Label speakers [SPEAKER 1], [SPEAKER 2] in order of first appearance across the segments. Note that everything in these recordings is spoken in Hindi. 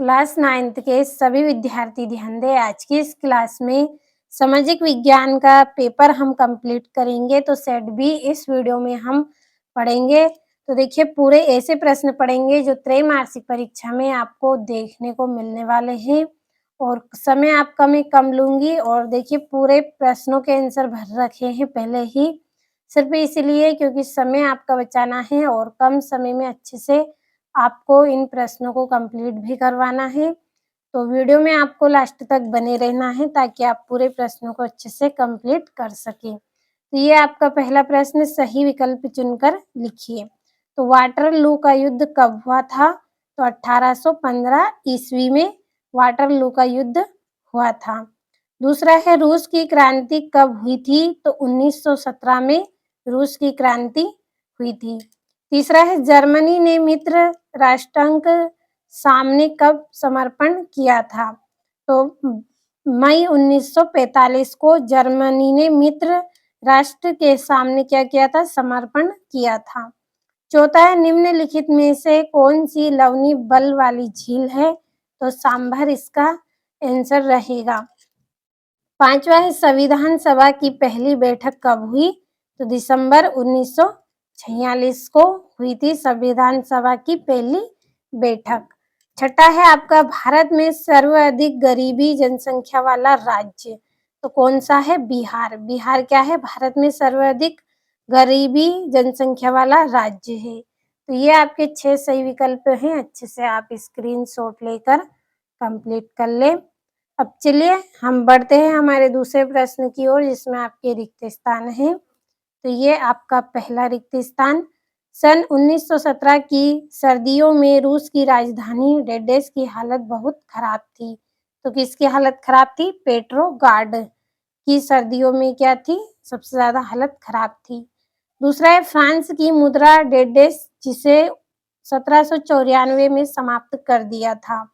[SPEAKER 1] क्लास 9th के सभी विद्यार्थी ध्यान दें। आज की इस क्लास में सामाजिक विज्ञान का पेपर हम कंप्लीट करेंगे, तो सेट बी इस वीडियो में हम पढ़ेंगे। तो देखिए, पूरे ऐसे प्रश्न पढ़ेंगे जो त्रैमासिक परीक्षा में आपको देखने को मिलने वाले हैं और समय आपका मैं कम लूँगी। और देखिए, पूरे प्रश्नों के आंसर भर रखे हैं पहले ही, सिर्फ इसलिए क्योंकि समय आपका बचाना है और कम समय में अच्छे से आपको इन प्रश्नों को कंप्लीट भी करवाना है। तो वीडियो में आपको लास्ट तक बने रहना है ताकि आप पूरे प्रश्नों को अच्छे से कंप्लीट कर सकें। तो ये आपका पहला प्रश्न, सही विकल्प चुनकर लिखिए। तो वाटरलू का युद्ध कब हुआ था? तो 1815 ईस्वी में वाटरलू का युद्ध हुआ था। दूसरा है, रूस की क्रांति कब हुई थी? तो 1917 में रूस की क्रांति हुई थी। तीसरा है, जर्मनी ने मित्र राष्ट्रांक सामने कब समर्पण किया था? तो मई 1945 को जर्मनी ने मित्र राष्ट्र के सामने क्या किया था? समर्पण किया था। चौथा है, निम्नलिखित में से कौन सी लवणीय बल वाली झील है? तो सांभर इसका आंसर रहेगा। पांचवा है, संविधान सभा की पहली बैठक कब हुई? तो दिसंबर 1946 को हुई थी संविधान सभा की पहली बैठक। छठा है आपका, भारत में सर्वाधिक गरीबी जनसंख्या वाला राज्य तो कौन सा है? बिहार। बिहार क्या है? भारत में सर्वाधिक गरीबी जनसंख्या वाला राज्य है। तो ये आपके 6 सही विकल्प हैं। अच्छे से आप स्क्रीनशॉट लेकर कंप्लीट कर लें। अब चलिए हम बढ़ते हैं हमारे दूसरे प्रश्न की ओर, जिसमें आपके रिक्त स्थान हैं। तो ये आपका पहला रिक्त स्थान, सन 1917 की सर्दियों में रूस की राजधानी डेडेस की हालत बहुत खराब थी। तो किसकी हालत खराब थी? पेट्रोग्राड की सर्दियों में क्या थी? सबसे ज्यादा हालत खराब थी। दूसरा है, फ्रांस की मुद्रा डेडेस जिसे 1794 में समाप्त कर दिया था।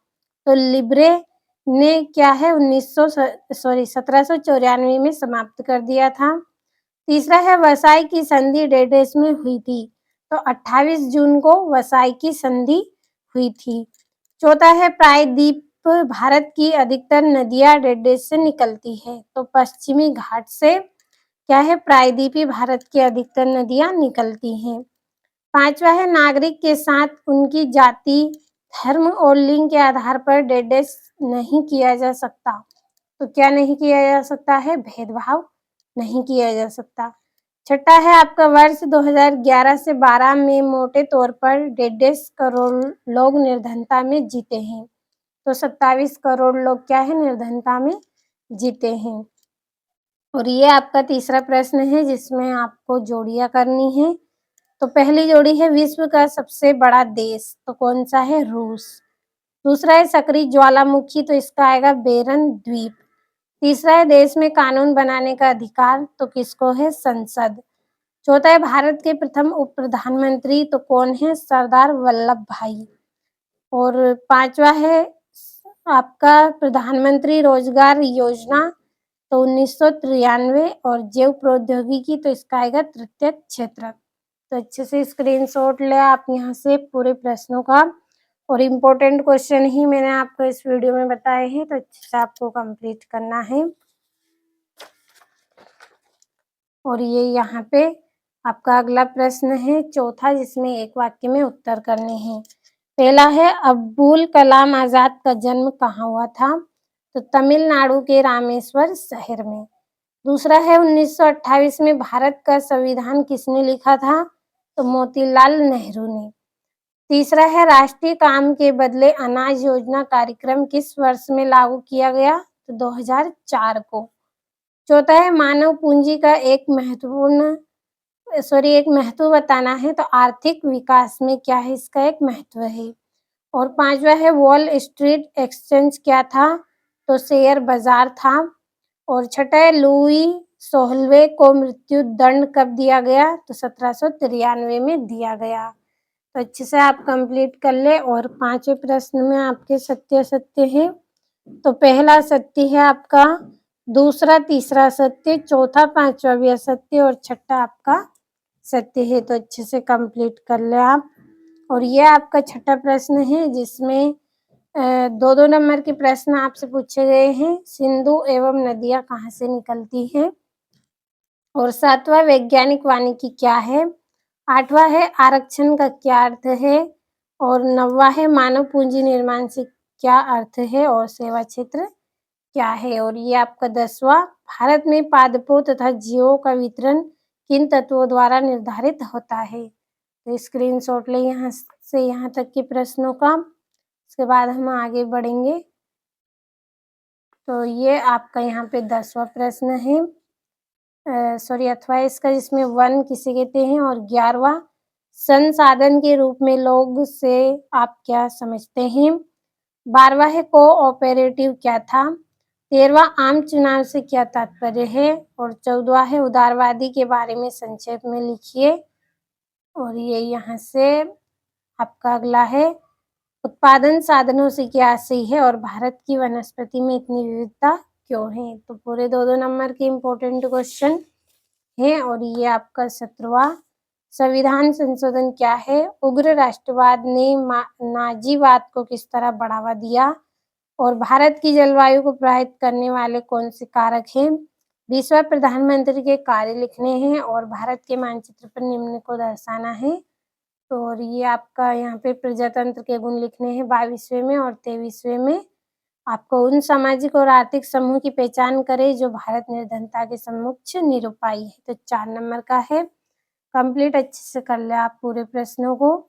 [SPEAKER 1] तो लिब्रे ने क्या है 1794 में समाप्त कर दिया था। तीसरा है, वसाई की संधि डेडेस में हुई थी। तो 28 जून को वसाई की संधि हुई थी। चौथा है, प्रायद्वीप भारत की अधिकतर नदियां डेडेस से निकलती है। तो पश्चिमी घाट से क्या है? प्रायद्वीपीय भारत की अधिकतर नदियां निकलती हैं। पांचवा है, नागरिक के साथ उनकी जाति, धर्म और लिंग के आधार पर डेडेस नहीं किया जा सकता। तो क्या नहीं किया जा सकता है? भेदभाव नहीं किया जा सकता। छठा है आपका, वर्ष 2011 से 12 में मोटे तौर पर 1.5 करोड़ लोग निर्धनता में जीते हैं। तो 27 करोड़ लोग क्या है? निर्धनता में जीते हैं। और ये आपका तीसरा प्रश्न है जिसमें आपको जोड़ियां करनी है। तो पहली जोड़ी है, विश्व का सबसे बड़ा देश तो कौन सा है? रूस। दूसरा है, सक्रिय ज्वालामुखी तो इसका आएगा बेरन द्वीप। तीसरा है, देश में कानून बनाने का अधिकार तो किसको है? संसद। चौथा है, भारत के प्रथम उप प्रधानमंत्री तो कौन है? सरदार वल्लभ भाई। और पांचवा है आपका, प्रधानमंत्री रोजगार योजना तो 1993। और जैव प्रौद्योगिकी तो इसका आएगा तृतीय क्षेत्र। तो अच्छे से स्क्रीनशॉट ले आप यहाँ से पूरे प्रश्नों का, और इम्पोर्टेंट क्वेश्चन ही मैंने आपको इस वीडियो में बताए हैं, तो अच्छे से आपको कंप्लीट करना है। और ये यहाँ पे आपका अगला प्रश्न है चौथा, जिसमें एक वाक्य में उत्तर करने हैं। पहला है, अब्दुल कलाम आजाद का जन्म कहाँ हुआ था? तो तमिलनाडु के रामेश्वर शहर में। दूसरा है, 1928 में भारत का संविधान किसने लिखा था? तो मोतीलाल नेहरू ने। तीसरा है, राष्ट्रीय काम के बदले अनाज योजना कार्यक्रम किस वर्ष में लागू किया गया? तो 2004 को। चौथा है, मानव पूंजी का एक महत्व बताना है। तो आर्थिक विकास में क्या है इसका एक महत्व है। और पांचवा है, वॉल स्ट्रीट एक्सचेंज क्या था? तो शेयर बाजार था। और छठा है, लुई 16वें को मृत्यु दंड कब दिया गया? तो 1793 में दिया गया। तो अच्छे से आप कंप्लीट कर ले। और पांचवें प्रश्न में आपके सत्य सत्य है। तो पहला सत्य है आपका, दूसरा तीसरा सत्य, चौथा पांचवा भी असत्य और छठा आपका सत्य है। तो अच्छे से कंप्लीट कर ले आप। और ये आपका छठा प्रश्न है जिसमें 2-2 नंबर के प्रश्न आपसे पूछे गए हैं। सिंधु एवं नदियाँ कहाँ से निकलती हैं? और 7वां वैज्ञानिक वानिकी क्या है? 8वां है आरक्षण का क्या अर्थ है? और 9वां है मानव पूंजी निर्माण से क्या अर्थ है? और सेवा क्षेत्र क्या है? और ये आपका 10वां, भारत में पादपों तथा जीवों का वितरण किन तत्वों द्वारा निर्धारित होता है? तो स्क्रीनशॉट लें यहाँ से यहाँ तक के प्रश्नों का। उसके बाद हम आगे बढ़ेंगे। तो ये आपका यहाँ पे 10वां प्रश्न है। सॉरी अथवा इसका, जिसमें वन किसे कहते हैं? और 11वां, संसाधन के रूप में लोग से आप क्या समझते हैं? 12वां है कोऑपरेटिव क्या था? 13वां आम चुनाव से क्या तात्पर्य है? और 14वां है उदारवादी के बारे में संक्षेप में लिखिए। और ये यहाँ से आपका अगला है उत्पादन साधनों से क्या सही है? और भारत की वनस्पति में इतनी विविधता क्यों है? तो पूरे 2-2 नंबर के इम्पोर्टेंट क्वेश्चन है। और ये आपका 17वां, संविधान संशोधन क्या है? उग्र राष्ट्रवाद ने नाजीवाद को किस तरह बढ़ावा दिया? और भारत की जलवायु को प्रभावित करने वाले कौन से कारक हैं? 20वां प्रधानमंत्री के कार्य लिखने हैं। और भारत के मानचित्र पर निम्न को दर्शाना है। तो और ये आपका यहाँ पे प्रजातंत्र के गुण लिखने हैं 22वें में। और 23वें में आपको उन सामाजिक और आर्थिक समूह की पहचान करें जो भारत निर्धनता के समक्ष निरूपाई है। तो 4 नंबर का है। कंप्लीट अच्छे से कर ले आप पूरे प्रश्नों को।